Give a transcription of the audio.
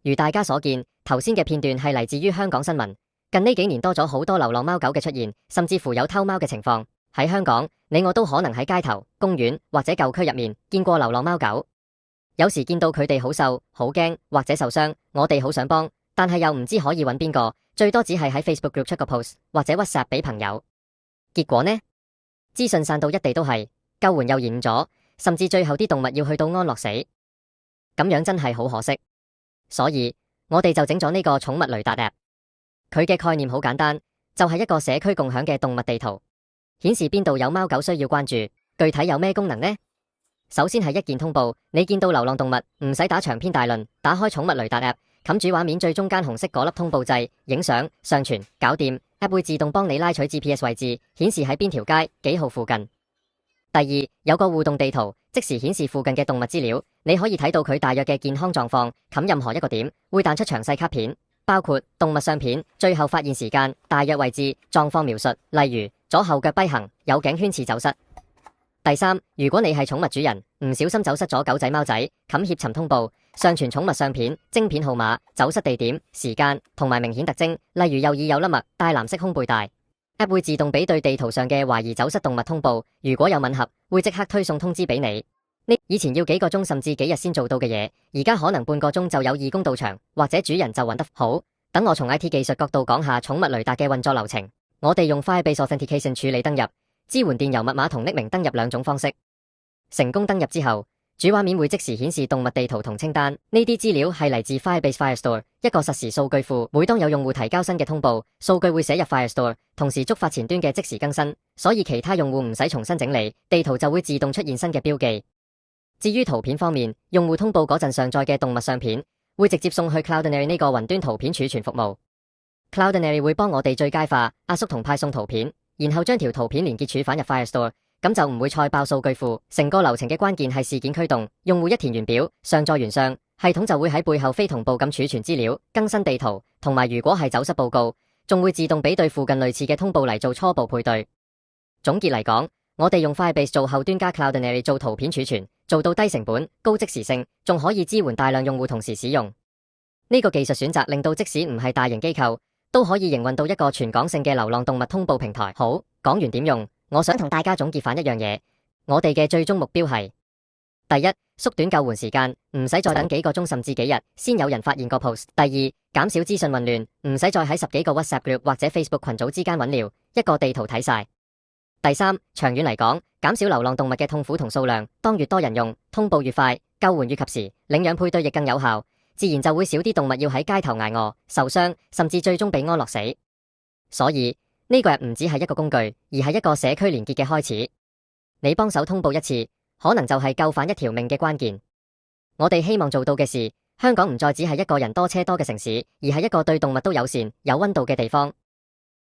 如大家所見，頭先嘅片段係嚟自於香港新聞。近呢幾年多咗好多流浪貓狗嘅出現，甚至乎有偷貓嘅情況。喺香港，你我都可能喺街頭、公園或者舊區入面見過流浪貓狗。有時見到佢哋好瘦、好驚或者受傷，我哋好想幫，但係又唔知可以揾邊個，最多只係喺 Facebook group 出個 post 或者 WhatsApp 俾朋友。結果呢？資訊散到一地都係，救援又延誤咗，甚至最後啲動物要去到安樂死，咁樣真係好可惜。所以我哋就整咗呢個寵物雷達 app。佢嘅概念好簡單，就係一個社區共享嘅動物地圖，顯示邊度有貓狗需要關注。具體有咩功能呢？首先係一鍵通報，你見到流浪動物唔使打長篇大論，打開寵物雷達 app， 冚住畫面最中間紅色嗰粒通報掣，影相上傳，搞掂。app 會自動幫你拉取 GPS 位置，顯示喺邊條街幾號附近。第二，有個互動地圖，即時顯示附近嘅動物資料，你可以睇到佢大約嘅健康狀況，冚任何一個點會彈出詳細卡片，包括動物相片、最後發現時間、大約位置、狀況描述，例如左後腳跛行、有頸圈似走失。第三，如果你係寵物主人，唔小心走失咗狗仔貓仔，冚協尋通報，上傳寵物相片、晶片號碼、走失地點、時間同埋明顯特徵，例如右耳有粒癦、戴藍色胸背帶。app 會自動俾對地圖上嘅懷疑走失動物通報，如果有吻合，會即刻推送通知俾你。呢以前要幾個鐘甚至幾日先做到嘅嘢，而家可能半個鐘就有義工到場，或者主人就揾得好。等我從 IT 技術角度講下寵物雷達嘅運作流程。我哋用 Firebase Authentication 處理登入，支援電郵密碼同匿名登入兩種方式。成功登入之後，主畫面會即時顯示動物地圖同清單，呢啲資料係嚟自 Firebase Firestore 一個實時數據庫。每當有用戶提交新嘅通報，數據會寫入 Firestore， 同時觸發前端嘅即時更新，所以其他用戶唔使重新整理，地圖就會自動出現新嘅標記。至於圖片方面，用戶通報嗰陣上載嘅動物相片，會直接送去 Cloudinary 呢個雲端圖片儲存服務。Cloudinary 會幫我哋最佳化、壓縮同派送圖片，然後將條圖片連結儲返入 Firestore， 咁就唔會菜爆數據庫。成個流程嘅關鍵係事件驅動，用戶一填完表，上載完相，系統就會喺背後非同步咁儲存資料、更新地圖，同埋如果係走失報告，仲會自動俾對附近類似嘅通報嚟做初步配對。總結嚟講，我哋用 Firebase 做後端加 Cloudinary 做圖片儲存，做到低成本、高即時性，仲可以支援大量用戶同時使用。呢個技術選擇令到即使唔係大型機構，都可以營運到一個全港性嘅流浪動物通報平台。好，講完點用，我想同大家總結返一樣嘢，我哋嘅最終目標係：第一，縮短救援時間，唔使再等幾個鐘甚至幾日先有人發現個 post；第二，減少資訊混亂，唔使再喺10幾個 WhatsApp group 或者 Facebook 群組之間揾料，一個地圖睇晒；第三，長遠嚟講，減少流浪動物嘅痛苦同數量，當越多人用，通報越快，救援越及時，領養配對亦更有效，自然就會少啲動物要喺街頭挨餓、受傷，甚至最終被安樂死。所以呢個唔只係一個工具，而係一個社區連結嘅開始。你幫手通報一次，可能就係救返一條命嘅關鍵。我哋希望做到嘅是，香港唔再只係一個人多車多嘅城市，而係一個對動物都友善、有溫度嘅地方。